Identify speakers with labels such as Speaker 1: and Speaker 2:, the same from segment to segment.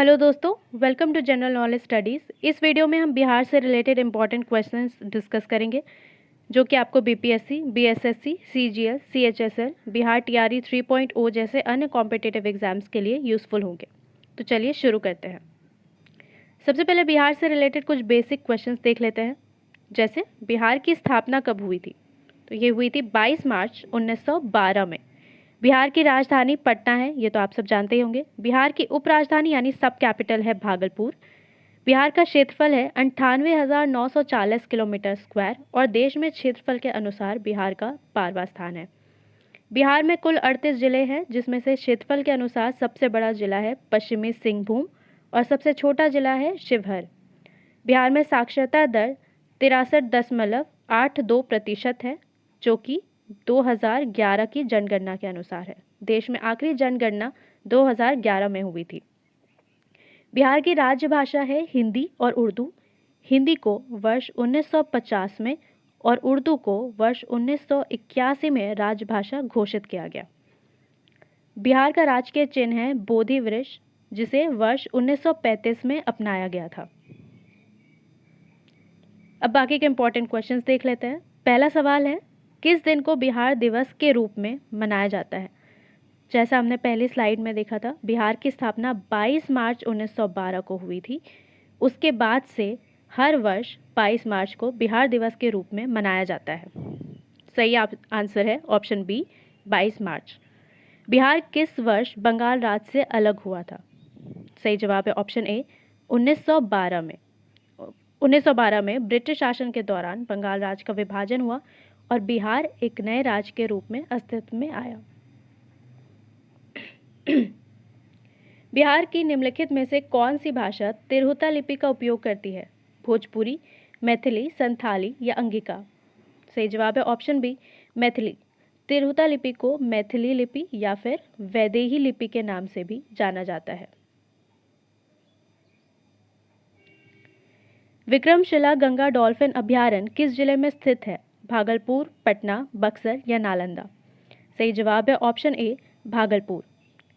Speaker 1: Hello दोस्तों, welcome to general knowledge studies. इस video में हम बिहार से रिलेटेड इंपॉर्टेंट क्वेश्चंस डिस्कस करेंगे जो कि आपको BPSC, BSSC, CGL, CHSL, Bihar TRE 3.0 जैसे अन्य कॉम्पिटिटिव एग्जाम्स के लिए यूज़फुल होंगे। तो चलिए शुरू करते हैं। सबसे पहले बिहार से रिलेटेड कुछ बेसिक क्वेश्चंस देख लेते हैं। जैसे बिहार की स्थापना कब हुई थी? तो ये हुई थी 22 मार्च 1912 में। बिहार की राजधानी पटना है, ये तो आप सब जानते ही होंगे। बिहार की उपराजधानी यानी सब कैपिटल है भागलपुर। बिहार का क्षेत्रफल है 98,940 किलोमीटर स्क्वायर और देश में क्षेत्रफल के अनुसार बिहार का 12वां स्थान है। बिहार में कुल 38 जिले हैं, जिसमें से क्षेत्रफल के अनुसार सबसे बड़ा जिला है पश्चिमी सिंहभूम और सबसे छोटा जिला है शिवहर। बिहार में साक्षरता दर 63.82% है, जो कि 2011 की जनगणना के अनुसार है। देश में आखिरी जनगणना 2011 में हुई थी। बिहार की राज्य भाषा है हिंदी और उर्दू। हिंदी को वर्ष 1950 में और उर्दू को वर्ष 1981 में राजभाषा घोषित किया गया। बिहार का राजकीय चिन्ह है बोधि वृक्ष, जिसे वर्ष 1935 में अपनाया गया था। अब बाकी के इंपॉर्टेंट क्वेश्चंस देख लेते हैं। पहला सवाल है, किस दिन को बिहार दिवस के रूप में मनाया जाता है? जैसा हमने पहली स्लाइड में देखा था, बिहार की स्थापना 22 मार्च 1912 को हुई थी। उसके बाद से हर वर्ष 22 मार्च को बिहार दिवस के रूप में मनाया जाता है। सही आंसर है ऑप्शन बी, 22 मार्च। बिहार किस वर्ष बंगाल राज्य से अलग हुआ था? सही जवाब है ऑप्शन ए, 1912 में। 1912 में ब्रिटिश शासन के दौरान बंगाल राज्य का विभाजन हुआ और बिहार एक नए राज्य के रूप में अस्तित्व में आया। बिहार की निम्नलिखित में से कौन सी भाषा तिरहुता लिपि का उपयोग करती है? भोजपुरी, मैथिली, संथाली या अंगिका? सही जवाब है ऑप्शन बी, मैथिली। तिरहुता लिपि को मैथिली लिपि या फिर वैदेही लिपि के नाम से भी जाना जाता है। विक्रमशिला गंगा डॉल्फिन अभयारण्य किस जिले में स्थित है? भागलपुर, पटना, बक्सर या नालंदा? सही जवाब है ऑप्शन ए, भागलपुर।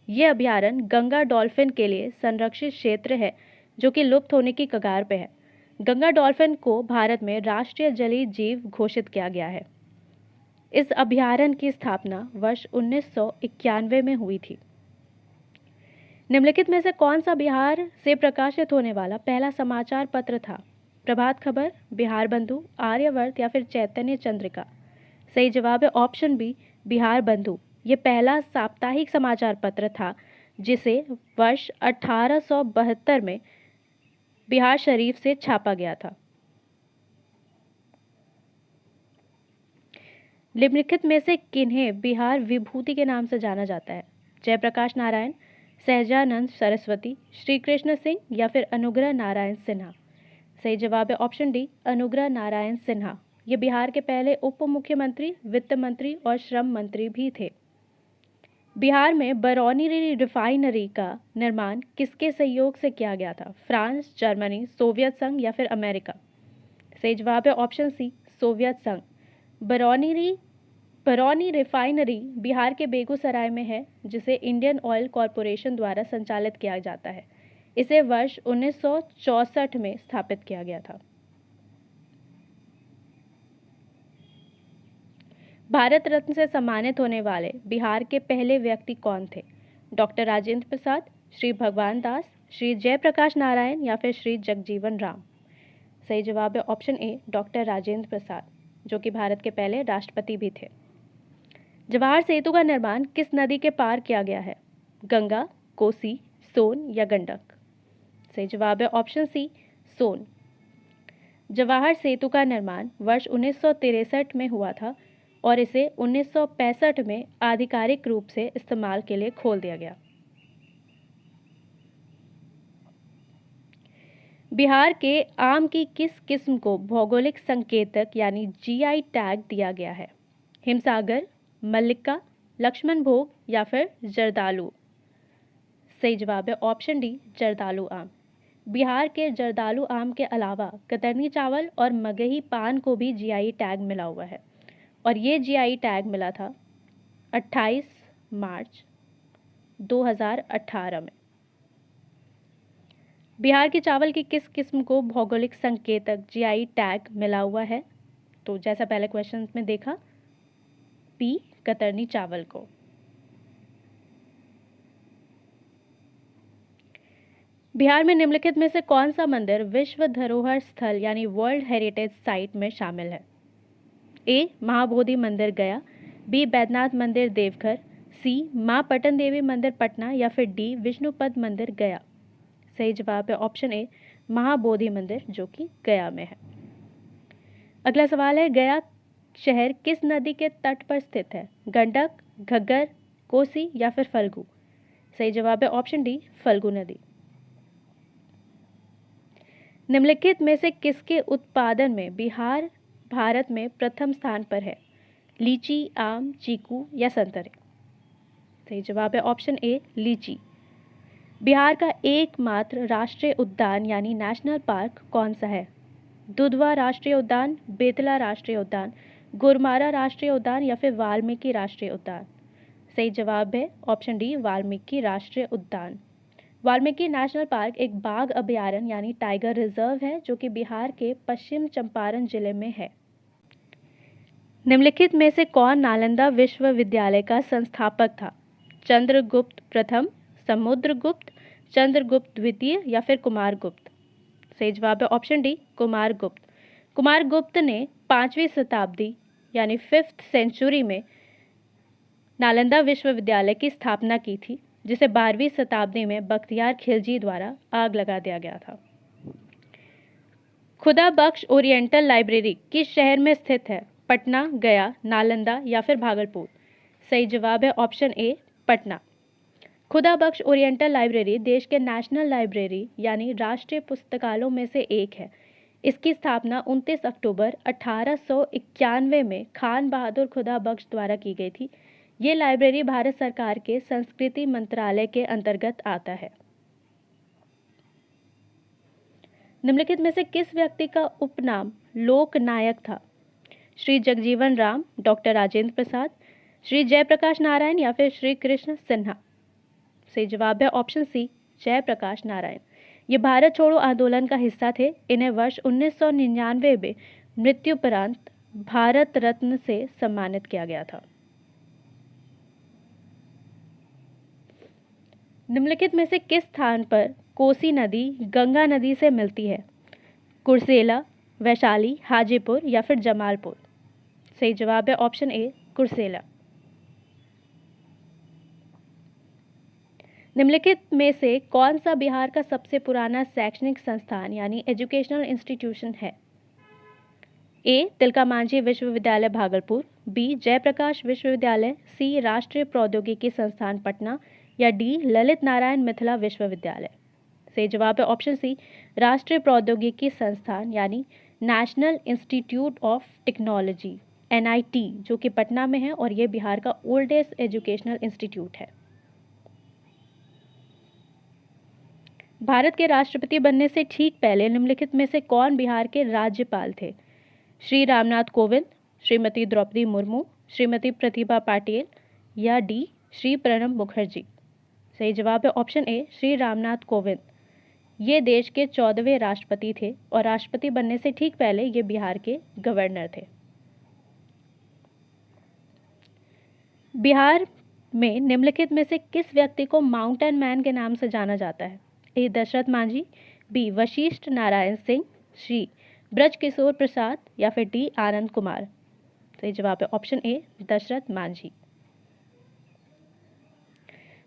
Speaker 1: यह अभयारण्य गंगा डॉल्फिन के लिए संरक्षित क्षेत्र है, जो कि लुप्त होने की कगार पे है। गंगा डॉल्फिन को भारत में राष्ट्रीय जलीय जीव घोषित किया गया है। इस अभयारण्य की स्थापना वर्ष 1991 में हुई थी। निम्नलिखित में से कौन सा बिहार से प्रकाशित होने वाला पहला समाचार पत्र था? प्रभात खबर, बिहार बंधु, आर्यवर्त या फिर चैतन्य चंद्रिका? सही जवाब है ऑप्शन बी, बिहार बंधु। ये पहला साप्ताहिक समाचार पत्र था जिसे वर्ष 1872 में बिहार शरीफ से छापा गया था। निम्नलिखित में से किन्हें बिहार विभूति के नाम से जाना जाता है? जयप्रकाश नारायण, सहजानंद सरस्वती, श्री कृष्ण सिंह या फिर अनुग्रह नारायण सिन्हा? सही जवाब है ऑप्शन डी, अनुग्रह नारायण सिन्हा। ये बिहार के पहले उप मुख्यमंत्री, वित्त मंत्री और श्रम मंत्री भी थे। बिहार में बरौनी रिफाइनरी का निर्माण किसके सहयोग से किया गया था? फ्रांस, जर्मनी, सोवियत संघ या फिर अमेरिका? सही जवाब है ऑप्शन सी, सोवियत संघ। बरौनी रिफाइनरी बिहार के बेगूसराय में है, जिसे इंडियन ऑयल कॉरपोरेशन द्वारा संचालित किया जाता है। इसे वर्ष 1964 में स्थापित किया गया था। भारत रत्न से सम्मानित होने वाले बिहार के पहले व्यक्ति कौन थे? डॉक्टर राजेंद्र प्रसाद, श्री भगवान दास, श्री जयप्रकाश नारायण या फिर श्री जगजीवन राम? सही जवाब है option A, doctor Rajendra Prasad, जो कि भारत के पहले राष्ट्रपति भी थे। जवाहर सेतु का निर्माण किस नदी के पार किया गया है? गंगा, कोसी, सोन या गंडक? सही जवाब है ऑप्शन सी, सोन। जवाहर सेतु का निर्माण वर्ष 1963 में हुआ था और इसे 1965 में आधिकारिक रूप से इस्तेमाल के लिए खोल दिया गया। बिहार के आम की किस किस्म को भौगोलिक संकेतक यानी जीआई टैग दिया गया है? हिमसागर, मल्लिका, लक्ष्मण भोग या फिर जर्दालू? सही जवाब है ऑप्शन डी, जर्दालू आम। बिहार के जर्दालू आम के अलावा कतरनी चावल और मगही पान को भी जीआई टैग मिला हुआ है और ये जीआई टैग मिला था 28 मार्च 2018 में। बिहार के चावल की किस किस्म को भौगोलिक संकेतक जीआई टैग मिला हुआ है? तो जैसा पहले क्वेश्चन में देखा, पी कतरनी चावल को। बिहार में निम्नलिखित में से कौन सा मंदिर विश्व धरोहर स्थल यानी वर्ल्ड हेरिटेज साइट में शामिल है? ए महाबोधि मंदिर गया, बी बैद्यनाथ मंदिर देवघर, सी मां पटन देवी मंदिर पटना या फिर डी विष्णुपद मंदिर गया। सही जवाब है ऑप्शन ए महाबोधि मंदिर, जो कि गया में है। अगला सवाल है, गया शहर किस नदी के तट पर स्थित है? गंडक, घग्गर, कोसी या फिर फल्गु। सही जवाब है ऑप्शन डी फल्गु नदी। निम्नलिखित में से किसके उत्पादन में बिहार भारत में प्रथम स्थान पर है? लीची, आम, चीकू या संतरे। सही जवाब है ऑप्शन ए लीची। बिहार का एकमात्र राष्ट्रीय उद्यान यानी नेशनल पार्क कौन सा है? दुधवा राष्ट्रीय उद्यान, बेतला राष्ट्रीय उद्यान, गोरुमारा राष्ट्रीय उद्यान या फिर वाल्मीकि राष्ट्रीय उद्यान। सही जवाब है ऑप्शन डी वाल्मीकि राष्ट्रीय उद्यान। वाल्मीकि नेशनल पार्क एक बाघ अभयारण्य यानी टाइगर रिजर्व है, जो कि बिहार के पश्चिम चंपारण जिले में है। निम्नलिखित में से कौन नालंदा विश्वविद्यालय का संस्थापक था? चंद्रगुप्त प्रथम, समुद्रगुप्त, चंद्रगुप्त द्वितीय या फिर कुमारगुप्त। सही जवाब है ऑप्शन डी कुमारगुप्त। कुमारगुप्त ने 5वीं शताब्दी यानी 5th सेंचुरी में नालंदा विश्वविद्यालय की स्थापना की थी, जिसे 12वीं शताब्दी में बख्तियार खिलजी द्वारा आग लगा दिया गया था। खुदा बख्श ओरिएंटल लाइब्रेरी किस शहर में स्थित है? पटना, गया, नालंदा या फिर भागलपुर। सही जवाब है ऑप्शन ए पटना। खुदा बख्श ओरिएंटल लाइब्रेरी देश के नेशनल लाइब्रेरी यानी राष्ट्रीय पुस्तकालयों में से एक है। इसकी स्थापना 29 अक्टूबर 1891 में खान बहादुर खुदा बख्श द्वारा की गई थी। ये लाइब्रेरी भारत सरकार के संस्कृति मंत्रालय के अंतर्गत आता है। निम्नलिखित में से किस व्यक्ति का उपनाम लोकनायक था? श्री जगजीवन राम, डॉक्टर राजेंद्र प्रसाद, श्री जयप्रकाश नारायण या फिर श्री कृष्ण सिन्हा। सही जवाब है ऑप्शन सी जयप्रकाश नारायण। ये भारत छोड़ो आंदोलन का हिस्सा थे। इन्हें वर्ष 1999 में मृत्युपरांत भारत रत्न से सम्मानित किया गया था। निम्नलिखित में से किस स्थान पर कोसी नदी गंगा नदी से मिलती है? कुर्सेला, वैशाली, हाजीपुर या फिर जमालपुर। सही जवाब है ऑप्शन ए कुर्सेला। निम्नलिखित में से कौन सा बिहार का सबसे पुराना शैक्षणिक संस्थान यानी एजुकेशनल इंस्टीट्यूशन है? ए तिलका मांझी विश्वविद्यालय भागलपुर, बी जयप्रकाश विश्वविद्यालय, सी राष्ट्रीय प्रौद्योगिकी संस्थान पटना या डी ललित नारायण मिथिला विश्वविद्यालय। सही जवाब है ऑप्शन सी राष्ट्रीय प्रौद्योगिकी संस्थान यानी national institute of technology NIT, जो कि पटना में है और ये बिहार का ओल्डेस्ट एजुकेशनल इंस्टीट्यूट है। भारत के राष्ट्रपति बनने से ठीक पहले निम्नलिखित में से कौन बिहार के राज्यपाल थे? श्री रामनाथ कोविंद, श्रीमती द्रौपदी मुर्मू, श्रीमती प्रतिभा पाटिल या डी श्री प्रणब मुखर्जी। सही जवाब है ऑप्शन ए श्री रामनाथ कोविंद। ये देश के 14वें राष्ट्रपति थे और राष्ट्रपति बनने से ठीक पहले ये बिहार के गवर्नर थे। बिहार में निम्नलिखित में से किस व्यक्ति को माउंटेन मैन के नाम से जाना जाता है? ए दशरथ मांझी, बी वशिष्ठ नारायण सिंह, सी ब्रजकिशोर प्रसाद या फिर डी आनंद कुमार। सही जवाब है ऑप्शन ए दशरथ मांझी।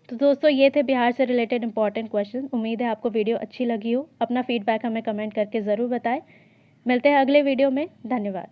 Speaker 1: तो दोस्तों ये थे बिहार से रिलेटेड इंपॉर्टेंट क्वेश्चन। उम्मीद है आपको वीडियो अच्छी लगी हो। अपना फीडबैक हमें कमेंट करके ज़रूर बताएं। मिलते हैं अगले वीडियो में। धन्यवाद।